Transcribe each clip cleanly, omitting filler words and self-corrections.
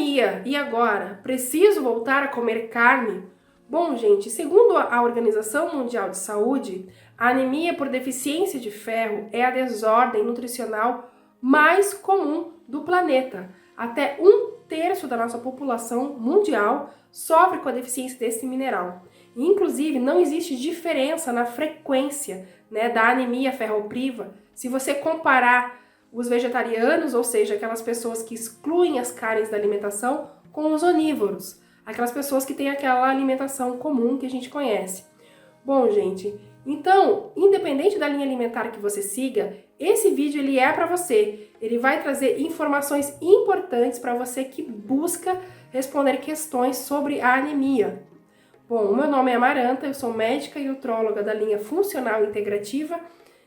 anemia, e agora? Preciso voltar a comer carne? Bom, gente, segundo a Organização Mundial de Saúde, a anemia por deficiência de ferro é a desordem nutricional mais comum do planeta. Até 1/3 da nossa população mundial sofre com a deficiência desse mineral. E, inclusive, não existe diferença na frequência, né, da anemia ferropriva se você comparar os vegetarianos, ou seja, aquelas pessoas que excluem as carnes da alimentação, com os onívoros, aquelas pessoas que têm aquela alimentação comum que a gente conhece. Bom, gente, então, independente da linha alimentar que você siga, esse vídeo ele é para você. Ele vai trazer informações importantes para você que busca responder questões sobre a anemia. Bom, o meu nome é Amaranta, eu sou médica e nutróloga da linha Funcional Integrativa.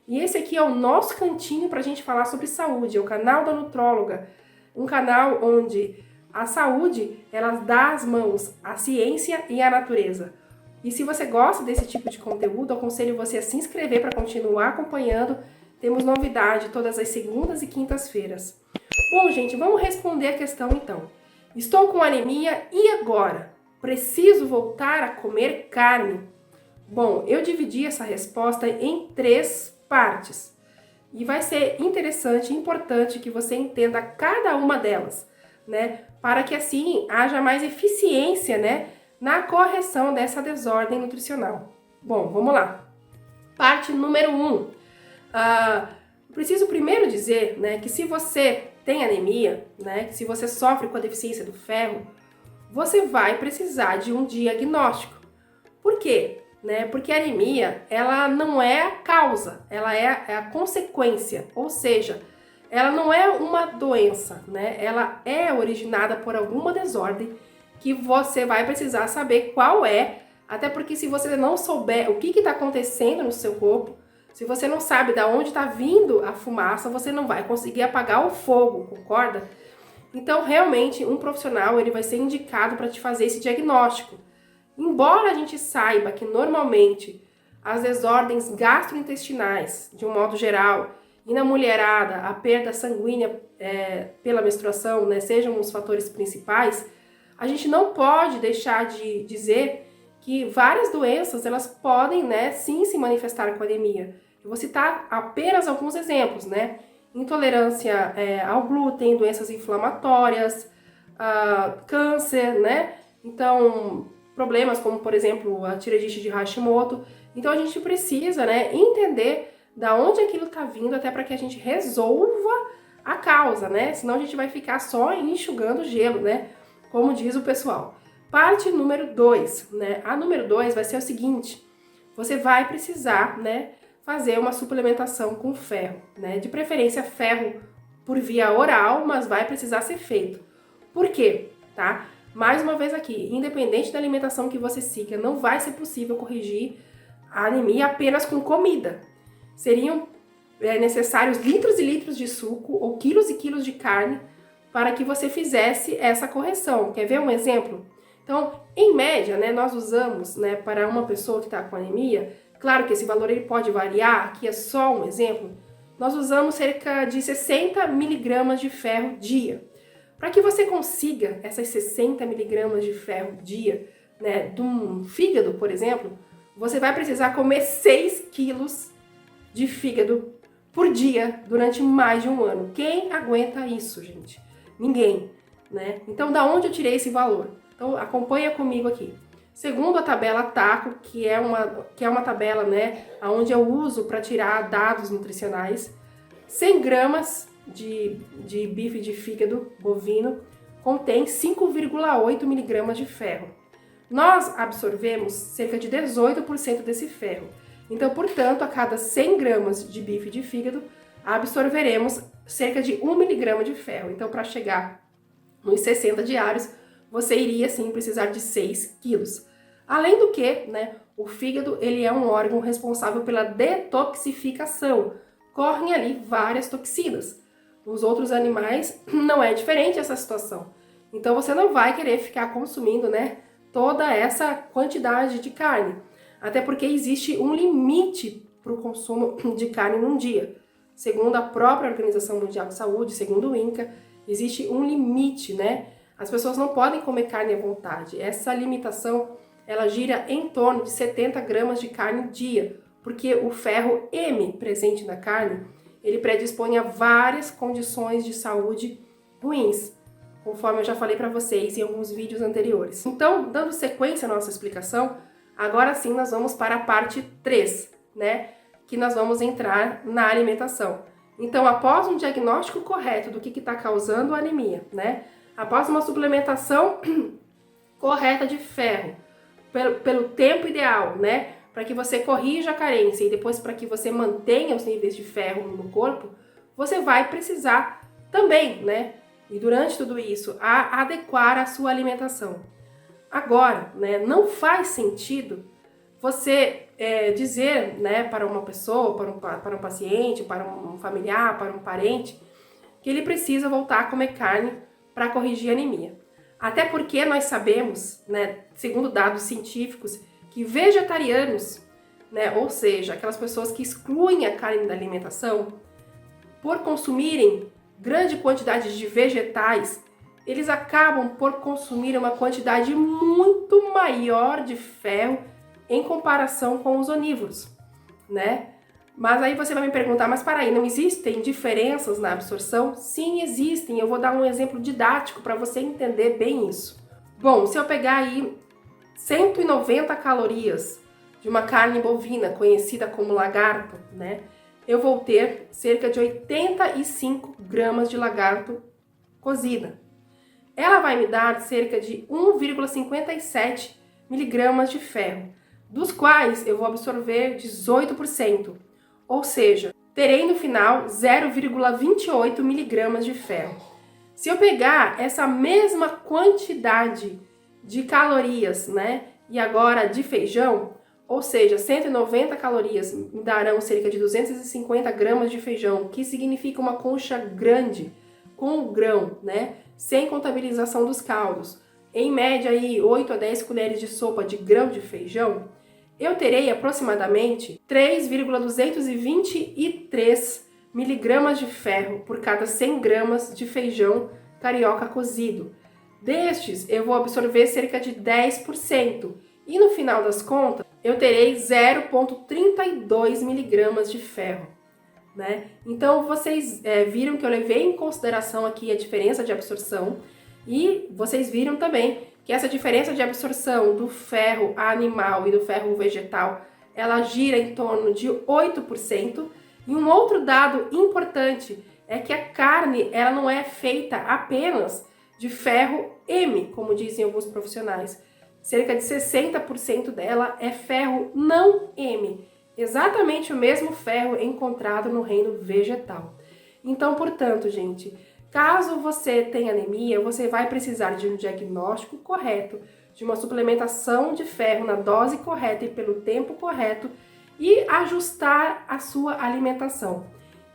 E esse aqui é o nosso cantinho para a gente falar sobre saúde, é o canal da nutróloga, um canal onde a saúde ela dá as mãos à ciência e à natureza. E se você gosta desse tipo de conteúdo, aconselho você a se inscrever para continuar acompanhando. Temos novidade todas as segundas e quintas-feiras. Bom, gente, vamos responder a questão então. Estou com anemia e agora? Preciso voltar a comer carne? Bom, eu dividi essa resposta em 3 partes. E vai ser interessante e importante que você entenda cada uma delas, né? Para que assim haja mais eficiência, né, na correção dessa desordem nutricional. Bom, vamos lá. Parte número 1. Preciso primeiro dizer, né, que se você tem anemia, né, que se você sofre com a deficiência do ferro, você vai precisar de um diagnóstico. Por quê? Porque a anemia, ela não é a causa, ela é a consequência, ou seja, ela não é uma doença, né? Ela é originada por alguma desordem que você vai precisar saber qual é, até porque se você não souber o que está acontecendo no seu corpo, se você não sabe de onde está vindo a fumaça, você não vai conseguir apagar o fogo, concorda? Então, realmente, um profissional ele vai ser indicado para te fazer esse diagnóstico. Embora a gente saiba que normalmente as desordens gastrointestinais, de um modo geral, e na mulherada a perda sanguínea pela menstruação, né, sejam os fatores principais, a gente não pode deixar de dizer que várias doenças elas podem, né, sim se manifestar com anemia. Eu vou citar apenas alguns exemplos, né? Intolerância ao glúten, doenças inflamatórias, câncer, né? Então, problemas como, por exemplo, a tireoidite de Hashimoto. Então, a gente precisa, né, entender da onde aquilo está vindo até para que a gente resolva a causa, né? Senão a gente vai ficar só enxugando gelo, né? Como diz o pessoal. Parte número 2, né? A número 2 vai ser o seguinte: você vai precisar, né, fazer uma suplementação com ferro, né? De preferência ferro por via oral, mas vai precisar ser feito. Por quê? Tá? Mais uma vez aqui, independente da alimentação que você siga, não vai ser possível corrigir a anemia apenas com comida. Seriam necessários litros e litros de suco ou quilos e quilos de carne para que você fizesse essa correção. Quer ver um exemplo? Então, em média, né, nós usamos, né, para uma pessoa que está com anemia, claro que esse valor ele pode variar, aqui é só um exemplo, nós usamos cerca de 60 miligramas de ferro dia. Para que você consiga essas 60 miligramas de ferro dia, né, de um fígado, por exemplo, você vai precisar comer 6 quilos de fígado por dia durante mais de um ano. Quem aguenta isso, gente? Ninguém, né? Então, da onde eu tirei esse valor? Então, acompanha comigo aqui. Segundo a tabela TACO, que é uma tabela, né, onde eu uso para tirar dados nutricionais, 100 gramas de bife de fígado bovino contém 5,8 miligramas de ferro. Nós absorvemos cerca de 18% desse ferro. Então, portanto, a cada 100 gramas de bife de fígado, absorveremos cerca de 1 miligrama de ferro. Então, para chegar nos 60 diários, você iria, sim, precisar de 6 quilos. Além do que, né, o fígado ele é um órgão responsável pela detoxificação. Correm ali várias toxinas. Nos outros animais não é diferente essa situação. Então você não vai querer ficar consumindo, né, toda essa quantidade de carne. Até porque existe um limite para o consumo de carne num dia. Segundo a própria Organização Mundial de Saúde, segundo o INCA, existe um limite, né, As pessoas não podem comer carne à vontade. Essa limitação, ela gira em torno de 70 gramas de carne dia, porque o ferro M presente na carne, ele predispõe a várias condições de saúde ruins, conforme eu já falei para vocês em alguns vídeos anteriores. Então, dando sequência à nossa explicação, agora sim nós vamos para a parte 3, né? Que nós vamos entrar na alimentação. Então, após um diagnóstico correto do que está causando a anemia, né? Após uma suplementação correta de ferro, pelo tempo ideal, né? Para que você corrija a carência e depois para que você mantenha os níveis de ferro no corpo, você vai precisar também, né? E durante tudo isso, adequar a sua alimentação. Agora, né? Não faz sentido você dizer, né, para uma pessoa, para um paciente, para um familiar, para um parente, que ele precisa voltar a comer carne para corrigir a anemia. Até porque nós sabemos, né, segundo dados científicos, que vegetarianos, né, ou seja, aquelas pessoas que excluem a carne da alimentação, por consumirem grande quantidade de vegetais, eles acabam por consumir uma quantidade muito maior de ferro em comparação com os onívoros, né? Mas aí você vai me perguntar, mas para aí, não existem diferenças na absorção? Sim, existem. Eu vou dar um exemplo didático para você entender bem isso. Bom, se eu pegar aí 190 calorias de uma carne bovina conhecida como lagarto, né? Eu vou ter cerca de 85 gramas de lagarto cozida. Ela vai me dar cerca de 1,57 miligramas de ferro, dos quais eu vou absorver 18%, ou seja, terei no final 0,28 miligramas de ferro. Se eu pegar essa mesma quantidade de calorias, né, e agora de feijão, ou seja, 190 calorias me darão cerca de 250 gramas de feijão, que significa uma concha grande com o grão, né, sem contabilização dos caldos. Em média, aí, 8 a 10 colheres de sopa de grão de feijão, eu terei aproximadamente 3,223 miligramas de ferro por cada 100 gramas de feijão carioca cozido. Destes, eu vou absorver cerca de 10%. E no final das contas, eu terei 0,32 miligramas de ferro, né? Então, vocês viram que eu levei em consideração aqui a diferença de absorção. E vocês viram também que essa diferença de absorção do ferro animal e do ferro vegetal, ela gira em torno de 8%. E um outro dado importante é que a carne, ela não é feita apenas de ferro M, como dizem alguns profissionais. Cerca de 60% dela é ferro não M, exatamente o mesmo ferro encontrado no reino vegetal. Então, portanto, gente, caso você tenha anemia, você vai precisar de um diagnóstico correto, de uma suplementação de ferro na dose correta e pelo tempo correto e ajustar a sua alimentação.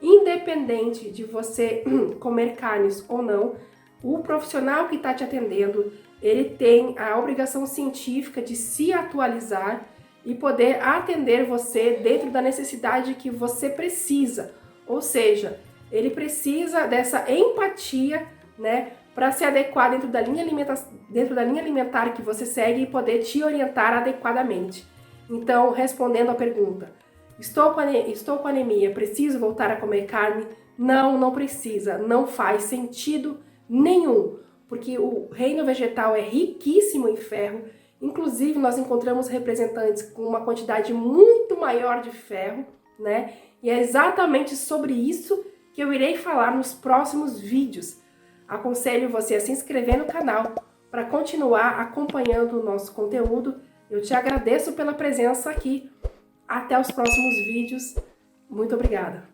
Independente de você comer carnes ou não, o profissional que está te atendendo, ele tem a obrigação científica de se atualizar e poder atender você dentro da necessidade que você precisa. Ou seja, ele precisa dessa empatia, né, para se adequar dentro da linha alimentar que você segue e poder te orientar adequadamente. Então, respondendo à pergunta, estou com anemia, preciso voltar a comer carne? Não, não precisa, não faz sentido nenhum, porque o reino vegetal é riquíssimo em ferro. Inclusive, nós encontramos representantes com uma quantidade muito maior de ferro, né? E é exatamente sobre isso que eu irei falar nos próximos vídeos. Aconselho você a se inscrever no canal para continuar acompanhando o nosso conteúdo. Eu te agradeço pela presença aqui. Até os próximos vídeos. Muito obrigada!